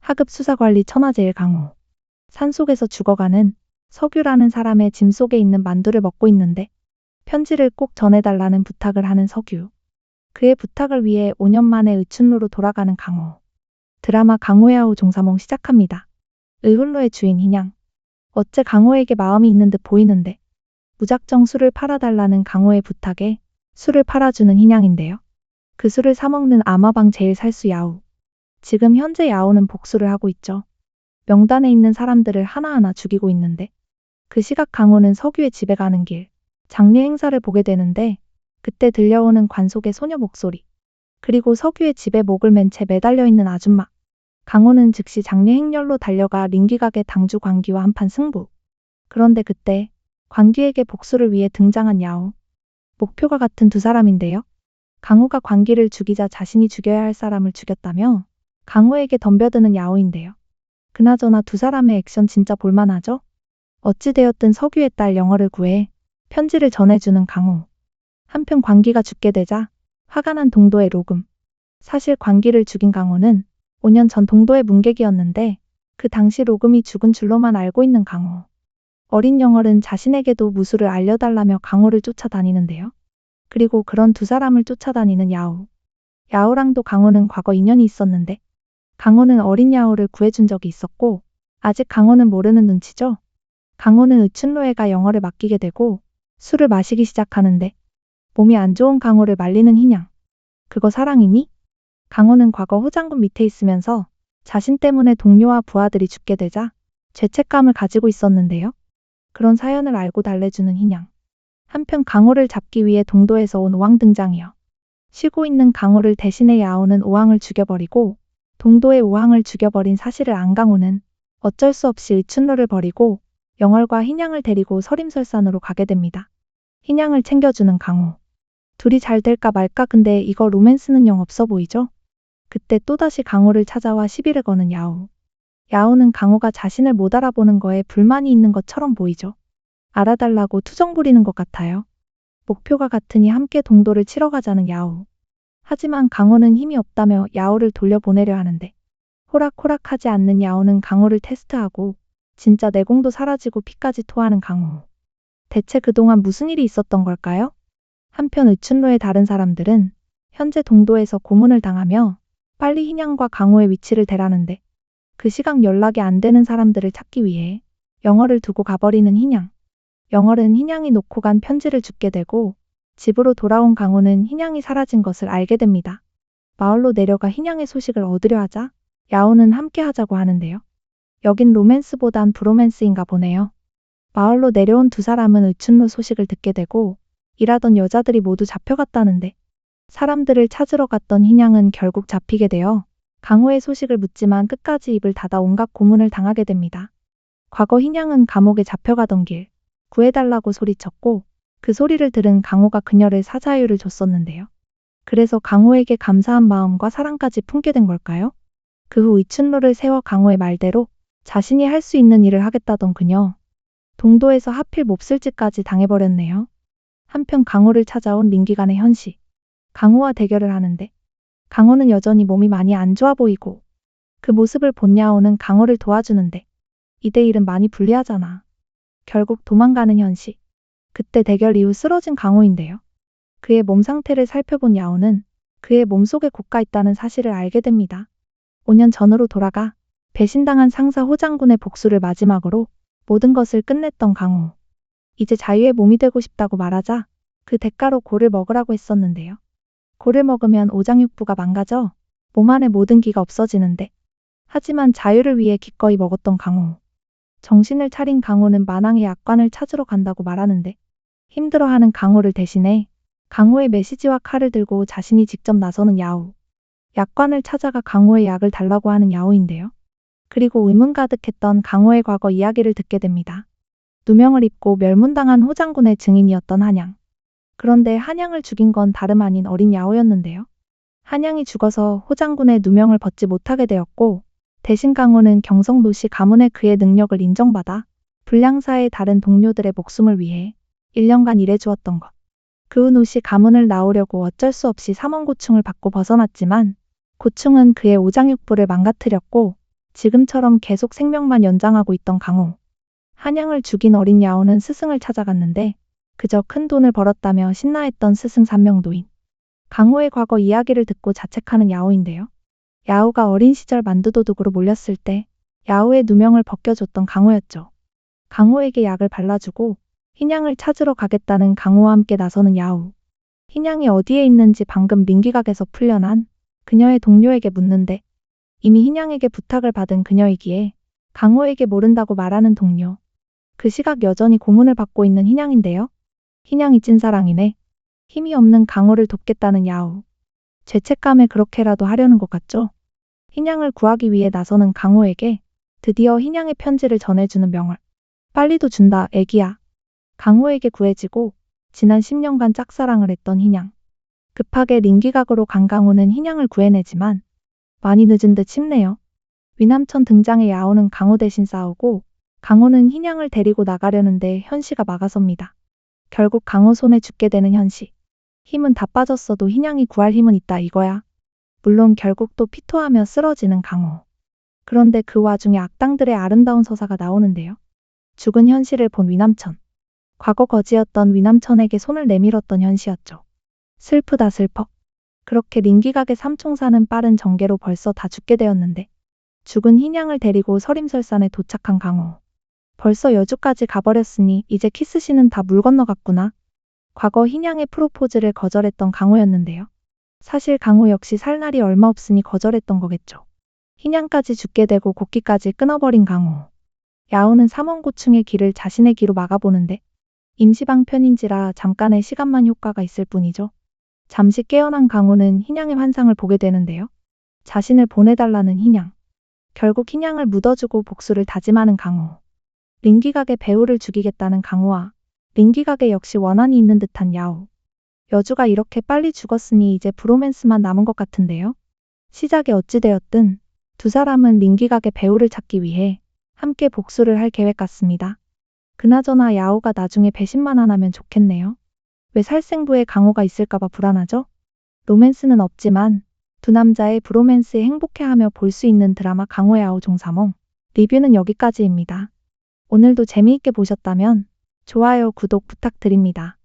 하급 수사관리 천하제일 강호. 산속에서 죽어가는 석유라는 사람의 짐 속에 있는 만두를 먹고 있는데 편지를 꼭 전해달라는 부탁을 하는 석유. 그의 부탁을 위해 5년 만에 의춘로로 돌아가는 강호. 드라마 강호의 아우 종사몽 시작합니다. 의훈로의 주인 희냥. 어째 강호에게 마음이 있는 듯 보이는데 무작정 술을 팔아달라는 강호의 부탁에 술을 팔아주는 희냥인데요. 그 술을 사먹는 아마방 제일 살수 야우. 지금 현재 야우는 복수를 하고 있죠. 명단에 있는 사람들을 하나하나 죽이고 있는데 그 시각 강호는 석유의 집에 가는 길 장례 행사를 보게 되는데 그때 들려오는 관속의 소녀 목소리 그리고 석유의 집에 목을 맨 채 매달려 있는 아줌마. 강호는 즉시 장례 행렬로 달려가 링기각의 당주 광기와 한판 승부. 그런데 그때 광기에게 복수를 위해 등장한 야우. 목표가 같은 두 사람인데요. 강호가 광기를 죽이자 자신이 죽여야 할 사람을 죽였다며 강호에게 덤벼드는 야우인데요. 그나저나 두 사람의 액션 진짜 볼만하죠? 어찌되었든 석유의 딸 영어를 구해 편지를 전해주는 강호. 한편 광기가 죽게 되자 화가 난 동도의 로금. 사실 광기를 죽인 강호는 5년 전 동도의 문객이었는데 그 당시 로금이 죽은 줄로만 알고 있는 강호. 어린 영월은 자신에게도 무술을 알려달라며 강호를 쫓아다니는데요. 그리고 그런 두 사람을 쫓아다니는 야우. 야우랑도 강호는 과거 인연이 있었는데 강호는 어린 야우를 구해준 적이 있었고 아직 강호는 모르는 눈치죠. 강호는 의춘로에 가 영어를 맡기게 되고 술을 마시기 시작하는데 몸이 안 좋은 강호를 말리는 희냥. 그거 사랑이니? 강호는 과거 호장군 밑에 있으면서 자신 때문에 동료와 부하들이 죽게 되자 죄책감을 가지고 있었는데요. 그런 사연을 알고 달래주는 희냥. 한편 강호를 잡기 위해 동도에서 온 오왕 등장이요. 쉬고 있는 강호를 대신해 야오는 오왕을 죽여버리고 동도의 오왕을 죽여버린 사실을 안 강호는 어쩔 수 없이 의춘로를 버리고 영월과 희냥을 데리고 서림설산으로 가게 됩니다. 희냥을 챙겨주는 강호. 둘이 잘 될까 말까 근데 이거 로맨스는 영 없어 보이죠? 그때 또다시 강호를 찾아와 시비를 거는 야우. 야우는 강호가 자신을 못 알아보는 거에 불만이 있는 것처럼 보이죠. 알아달라고 투정 부리는 것 같아요. 목표가 같으니 함께 동도를 치러 가자는 야우. 하지만 강호는 힘이 없다며 야우를 돌려보내려 하는데 호락호락하지 않는 야우는 강호를 테스트하고 진짜 내공도 사라지고 피까지 토하는 강호. 대체 그동안 무슨 일이 있었던 걸까요? 한편 의춘로의 다른 사람들은 현재 동도에서 고문을 당하며 빨리 희냥과 강호의 위치를 대라는데 그 시각 연락이 안 되는 사람들을 찾기 위해 영월을 두고 가버리는 희냥. 영월은 희냥이 놓고 간 편지를 줍게 되고 집으로 돌아온 강호는 희냥이 사라진 것을 알게 됩니다. 마을로 내려가 희냥의 소식을 얻으려 하자 야오는 함께 하자고 하는데요. 여긴 로맨스보단 브로맨스인가 보네요. 마을로 내려온 두 사람은 의춘로 소식을 듣게 되고 일하던 여자들이 모두 잡혀갔다는데 사람들을 찾으러 갔던 희냥은 결국 잡히게 되어 강호의 소식을 묻지만 끝까지 입을 닫아 온갖 고문을 당하게 됩니다. 과거 희냥은 감옥에 잡혀가던 길 구해달라고 소리쳤고 그 소리를 들은 강호가 그녀를 사자유를 줬었는데요. 그래서 강호에게 감사한 마음과 사랑까지 품게 된 걸까요? 그 후 의춘로를 세워 강호의 말대로 자신이 할 수 있는 일을 하겠다던 그녀. 동도에서 하필 몹쓸짓까지 당해버렸네요. 한편 강호를 찾아온 링기간의 현씨. 강호와 대결을 하는데 강호는 여전히 몸이 많이 안 좋아 보이고 그 모습을 본 야오는 강호를 도와주는데 2대1은 많이 불리하잖아. 결국 도망가는 현씨. 그때 대결 이후 쓰러진 강호인데요. 그의 몸 상태를 살펴본 야오는 그의 몸속에 고가 있다는 사실을 알게 됩니다. 5년 전으로 돌아가 배신당한 상사 호장군의 복수를 마지막으로 모든 것을 끝냈던 강호. 이제 자유의 몸이 되고 싶다고 말하자 그 대가로 골을 먹으라고 했었는데요. 골을 먹으면 오장육부가 망가져 몸 안에 모든 기가 없어지는데 하지만 자유를 위해 기꺼이 먹었던 강호. 정신을 차린 강호는 만왕의 약관을 찾으러 간다고 말하는데 힘들어하는 강호를 대신해 강호의 메시지와 칼을 들고 자신이 직접 나서는 야우. 약관을 찾아가 강호의 약을 달라고 하는 야우인데요. 그리고 의문 가득했던 강호의 과거 이야기를 듣게 됩니다. 누명을 입고 멸문당한 호장군의 증인이었던 한양. 그런데 한양을 죽인 건 다름 아닌 어린 야오였는데요. 한양이 죽어서 호장군의 누명을 벗지 못하게 되었고 대신 강호는 경성노씨 가문의 그의 능력을 인정받아 불량사의 다른 동료들의 목숨을 위해 1년간 일해주었던 것. 그 후 노씨 가문을 나오려고 어쩔 수 없이 삼원고충을 받고 벗어났지만 고충은 그의 오장육부를 망가뜨렸고 지금처럼 계속 생명만 연장하고 있던 강호. 한양을 죽인 어린 야오는 스승을 찾아갔는데 그저 큰 돈을 벌었다며 신나했던 스승 산명도인. 강호의 과거 이야기를 듣고 자책하는 야오인데요. 야오가 어린 시절 만두도둑으로 몰렸을 때 야오의 누명을 벗겨줬던 강호였죠. 강호에게 약을 발라주고 흰양을 찾으러 가겠다는 강호와 함께 나서는 야오. 흰양이 어디에 있는지 방금 민기각에서 풀려난 그녀의 동료에게 묻는데 이미 흰양에게 부탁을 받은 그녀이기에 강호에게 모른다고 말하는 동료. 그 시각 여전히 고문을 받고 있는 흰양인데요. 흰양이 찐사랑이네. 힘이 없는 강호를 돕겠다는 야오. 죄책감에 그렇게라도 하려는 것 같죠? 흰양을 구하기 위해 나서는 강호에게 드디어 흰양의 편지를 전해주는 명월. 빨리도 준다, 애기야. 강호에게 구해지고 지난 10년간 짝사랑을 했던 흰양. 급하게 링기각으로 간 강호는 흰양을 구해내지만 많이 늦은 듯 싶네요. 위남천 등장의 야오는 강호 대신 싸우고 강호는 흰양을 데리고 나가려는데 현시가 막아섭니다. 결국 강호 손에 죽게 되는 현시. 힘은 다 빠졌어도 흰양이 구할 힘은 있다 이거야. 물론 결국 또 피토하며 쓰러지는 강호. 그런데 그 와중에 악당들의 아름다운 서사가 나오는데요. 죽은 현시를 본 위남천. 과거 거지였던 위남천에게 손을 내밀었던 현시였죠. 슬프다 슬퍼. 그렇게 링기각의 삼총사는 빠른 전개로 벌써 다 죽게 되었는데 죽은 흰양을 데리고 서림설산에 도착한 강호. 벌써 여주까지 가버렸으니 이제 키스신은 다 물 건너갔구나. 과거 흰양의 프로포즈를 거절했던 강호였는데요. 사실 강호 역시 살 날이 얼마 없으니 거절했던 거겠죠. 흰양까지 죽게 되고 곡기까지 끊어버린 강호. 야오는 삼원고충의 길을 자신의 기로 막아보는데 임시방편인지라 잠깐의 시간만 효과가 있을 뿐이죠. 잠시 깨어난 강호는 흰양의 환상을 보게 되는데요. 자신을 보내달라는 흰양. 결국 흰양을 묻어주고 복수를 다짐하는 강호. 링기각의 배우를 죽이겠다는 강호와 링기각에 역시 원한이 있는 듯한 야오. 여주가 이렇게 빨리 죽었으니 이제 브로맨스만 남은 것 같은데요. 시작이 어찌되었든 두 사람은 링기각의 배우를 찾기 위해 함께 복수를 할 계획 같습니다. 그나저나 야오가 나중에 배신만 안 하면 좋겠네요. 왜 살생부에 강호가 있을까봐 불안하죠? 로맨스는 없지만 두 남자의 브로맨스에 행복해하며 볼 수 있는 드라마 강호 야오 종사몽. 리뷰는 여기까지입니다. 오늘도 재미있게 보셨다면 좋아요, 구독 부탁드립니다.